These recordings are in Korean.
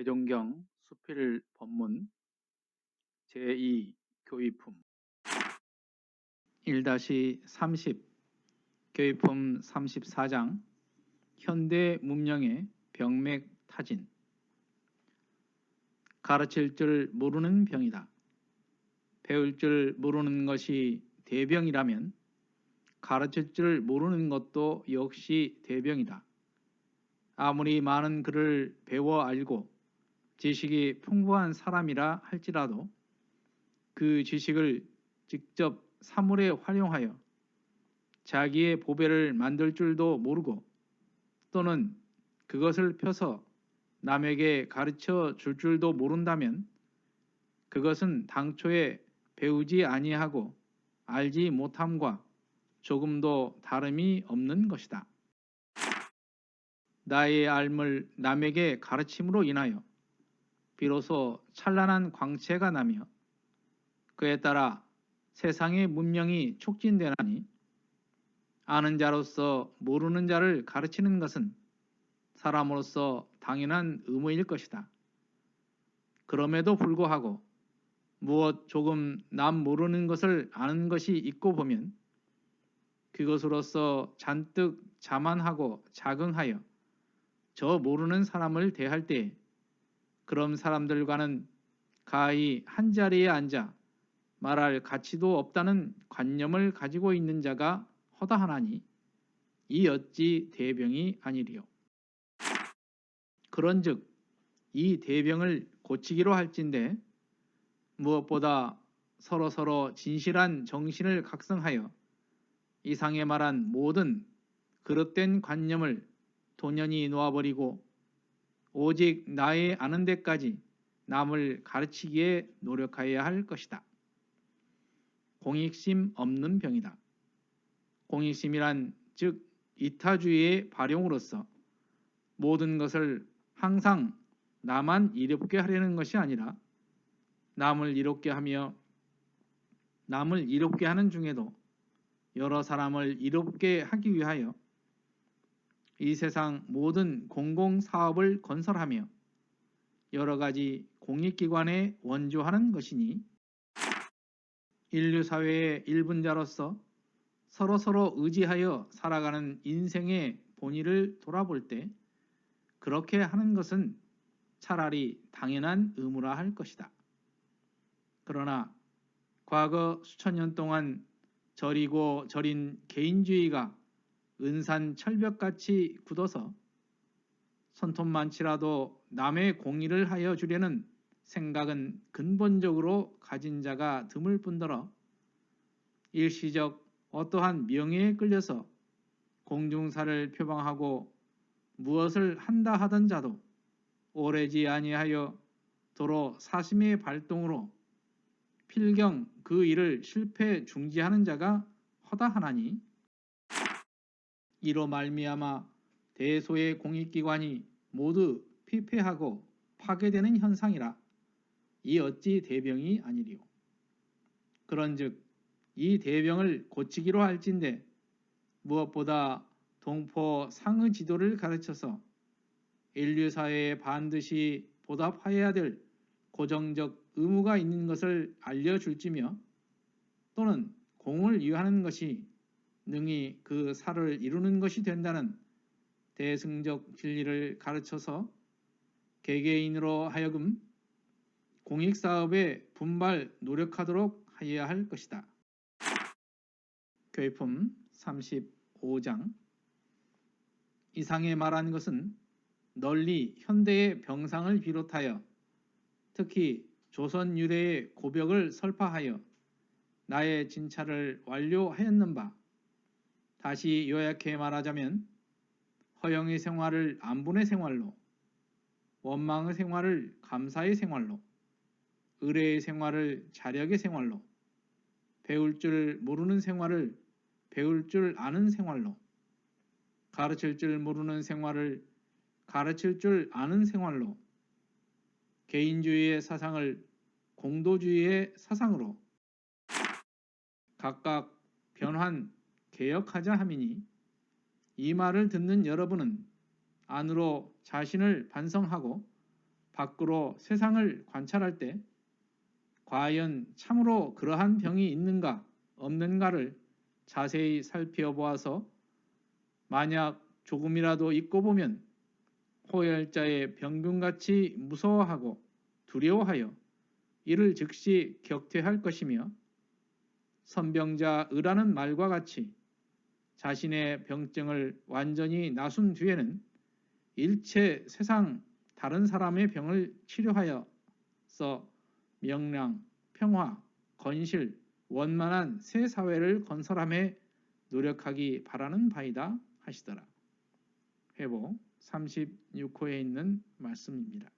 대종경 수필 법문 제2 교의품 1-30 교의품 34장 현대 문명의 병맥 타진. 가르칠 줄 모르는 병이다. 배울 줄 모르는 것이 대병이라면 가르칠 줄 모르는 것도 역시 대병이다. 아무리 많은 글을 배워 알고 지식이 풍부한 사람이라 할지라도 그 지식을 직접 사물에 활용하여 자기의 보배를 만들 줄도 모르고 또는 그것을 펴서 남에게 가르쳐 줄 줄도 모른다면 그것은 당초에 배우지 아니하고 알지 못함과 조금도 다름이 없는 것이다. 나의 알을 남에게 가르침으로 인하여 비로소 찬란한 광채가 나며 그에 따라 세상의 문명이 촉진되나니 아는 자로서 모르는 자를 가르치는 것은 사람으로서 당연한 의무일 것이다. 그럼에도 불구하고 무엇 조금 남 모르는 것을 아는 것이 있고 보면 그것으로서 잔뜩 자만하고 자긍하여 저 모르는 사람을 대할 때 그런 사람들과는 가히 한자리에 앉아 말할 가치도 없다는 관념을 가지고 있는 자가 허다하나니 이 어찌 대병이 아니리요. 그런즉 이 대병을 고치기로 할진대 무엇보다 서로 진실한 정신을 각성하여 이상에 말한 모든 그릇된 관념을 도년히 놓아버리고 오직 나의 아는 데까지 남을 가르치기에 노력하여야 할 것이다. 공익심 없는 병이다. 공익심이란 즉 이타주의의 발용으로서 모든 것을 항상 나만 이롭게 하려는 것이 아니라 남을 이롭게 하며 남을 이롭게 하는 중에도 여러 사람을 이롭게 하기 위하여 이 세상 모든 공공사업을 건설하며 여러 가지 공익기관에 원조하는 것이니 인류사회의 일분자로서 서로 의지하여 살아가는 인생의 본의를 돌아볼 때 그렇게 하는 것은 차라리 당연한 의무라 할 것이다. 그러나 과거 수천 년 동안 저리고 저린 개인주의가 은산철벽같이 굳어서 손톱만치라도 남의 공의를 하여 주려는 생각은 근본적으로 가진 자가 드물 뿐더러 일시적 어떠한 명예에 끌려서 공중사를 표방하고 무엇을 한다 하던 자도 오래지 아니하여 도로 사심의 발동으로 필경 그 일을 실패 중지하는 자가 허다하나니 이로 말미암아 대소의 공익기관이 모두 피폐하고 파괴되는 현상이라 이 어찌 대병이 아니리요. 그런즉 이 대병을 고치기로 할진대 무엇보다 동포 상의 지도를 가르쳐서 인류사회에 반드시 보답하여야 될 고정적 의무가 있는 것을 알려줄지며 또는 공을 유하는 것이 능히 그 사를 이루는 것이 된다는 대승적 진리를 가르쳐서 개개인으로 하여금 공익사업에 분발 노력하도록 하여야 할 것이다. 교의품 35장 이상에 말한 것은 널리 현대의 병상을 비롯하여 특히 조선 유래의 고벽을 설파하여 나의 진찰을 완료하였는 바 다시 요약해 말하자면 허영의 생활을 안분의 생활로 원망의 생활을 감사의 생활로 의례의 생활을 자력의 생활로 배울 줄 모르는 생활을 배울 줄 아는 생활로 가르칠 줄 모르는 생활을 가르칠 줄 아는 생활로 개인주의의 사상을 공도주의의 사상으로 각각 변환 개혁하자 함이니 이 말을 듣는 여러분은 안으로 자신을 반성하고 밖으로 세상을 관찰할 때 과연 참으로 그러한 병이 있는가 없는가를 자세히 살펴보아서 만약 조금이라도 있고 보면 호열자의 병균같이 무서워하고 두려워하여 이를 즉시 격퇴할 것이며 선병자의라는 말과 같이 자신의 병증을 완전히 나순 뒤에는 일체 세상 다른 사람의 병을 치료하여서 명랑, 평화, 건실, 원만한 새 사회를 건설함에 노력하기 바라는 바이다 하시더라. 회복 36호에 있는 말씀입니다.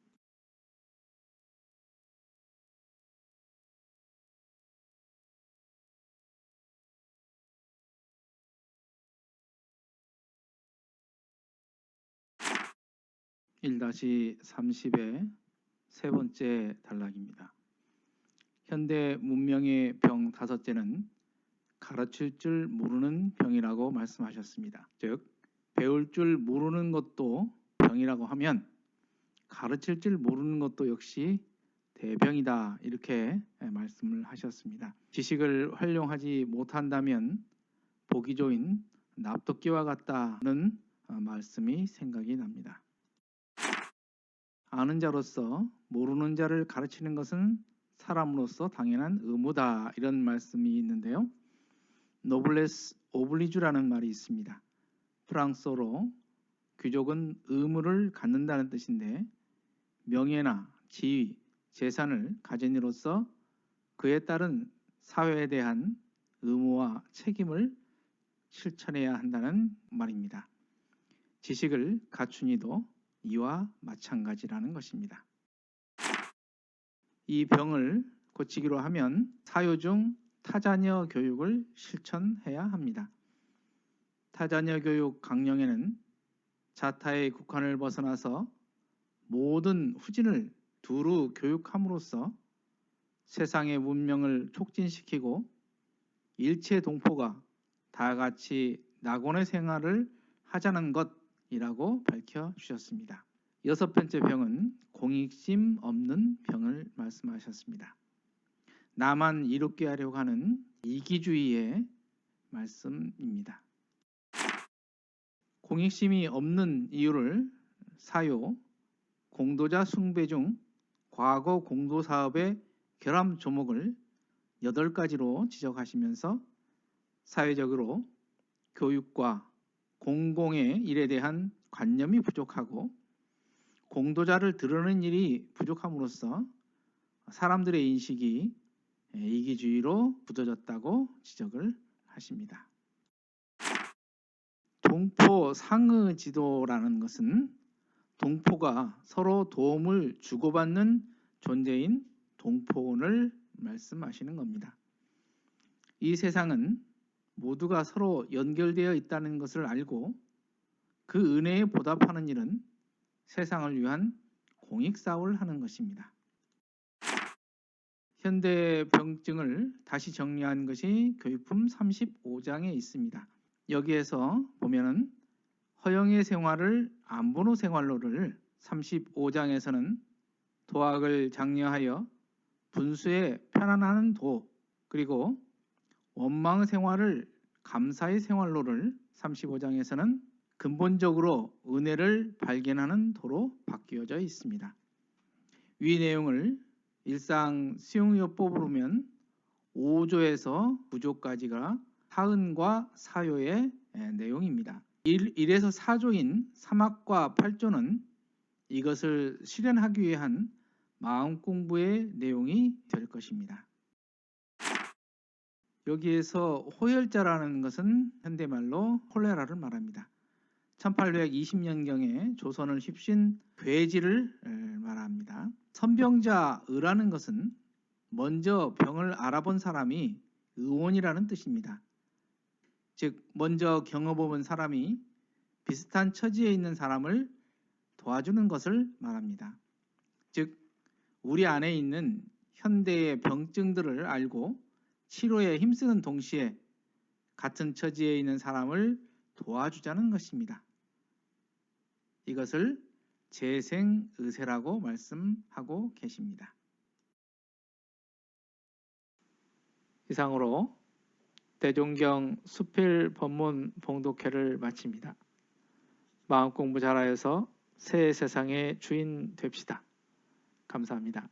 (1-30의) 세 번째 단락입니다. 현대 문명의 병 5제는 가르칠 줄 모르는 병이라고 말씀하셨습니다. 즉 배울 줄 모르는 것도 병이라고 하면 가르칠 줄 모르는 것도 역시 대병이다, 이렇게 말씀을 하셨습니다. 지식을 활용하지 못한다면 보기 좋은 납독기와 같다는 말씀이 생각이 납니다. 아는 자로서 모르는 자를 가르치는 것은 사람으로서 당연한 의무다, 이런 말씀이 있는데요. 노블레스 오블리주라는 말이 있습니다. 프랑스어로 귀족은 의무를 갖는다는 뜻인데 명예나 지위, 재산을 가진 이로서 그에 따른 사회에 대한 의무와 책임을 실천해야 한다는 말입니다. 지식을 갖춘 이도 이와 마찬가지라는 것입니다. 이 병을 고치기로 하면 사요 중 타자녀 교육을 실천해야 합니다. 타자녀 교육 강령에는 자타의 국한을 벗어나서 모든 후진을 두루 교육함으로써 세상의 문명을 촉진시키고 일체 동포가 다 같이 낙원의 생활을 하자는 것이라고 밝혀주셨습니다. 6번째 병은 공익심 없는 병을 말씀하셨습니다. 나만 이롭게 하려고 하는 이기주의의 말씀입니다. 공익심이 없는 이유를 사요, 공도자 숭배 중 과거 공도사업의 결함 조목을 8가지로 지적하시면서 사회적으로 교육과 공공의 일에 대한 관념이 부족하고 공도자를 드러내는 일이 부족함으로써 사람들의 인식이 이기주의로 굳어졌다고 지적을 하십니다. 동포 상의 지도라는 것은 동포가 서로 도움을 주고받는 존재인 동포원을 말씀하시는 겁니다. 이 세상은 모두가 서로 연결되어 있다는 것을 알고 그 은혜에 보답하는 일은 세상을 위한 공익사업을 하는 것입니다. 현대 병증을 다시 정리한 것이 교육품 35장에 있습니다. 여기에서 보면은 허영의 생활을 안보노 생활로를 35장에서는 도학을 장려하여 분수에 편안한 도, 그리고 원망의 생활을 감사의 생활로를 35장에서는 근본적으로 은혜를 발견하는 도로 바뀌어져 있습니다. 위 내용을 일상 수용요법으로 보면 5조에서 9조까지가 사은과 사요의 내용입니다. 1에서 4조인 3학과 8조는 이것을 실현하기 위한 마음 공부의 내용이 될 것입니다. 여기에서 호열자라는 것은 현대말로 콜레라를 말합니다. 1820년경에 조선을 휩신 괴지를 말합니다. 선병자의라는 것은 먼저 병을 알아본 사람이 의원이라는 뜻입니다. 즉 먼저 경험해본 사람이 비슷한 처지에 있는 사람을 도와주는 것을 말합니다. 즉 우리 안에 있는 현대의 병증들을 알고 치료에 힘쓰는 동시에 같은 처지에 있는 사람을 도와주자는 것입니다. 이것을 재생의세라고 말씀하고 계십니다. 이상으로 대종경 수필 법문 봉독회를 마칩니다. 마음공부 잘하여서 새 세상의 주인 됩시다. 감사합니다.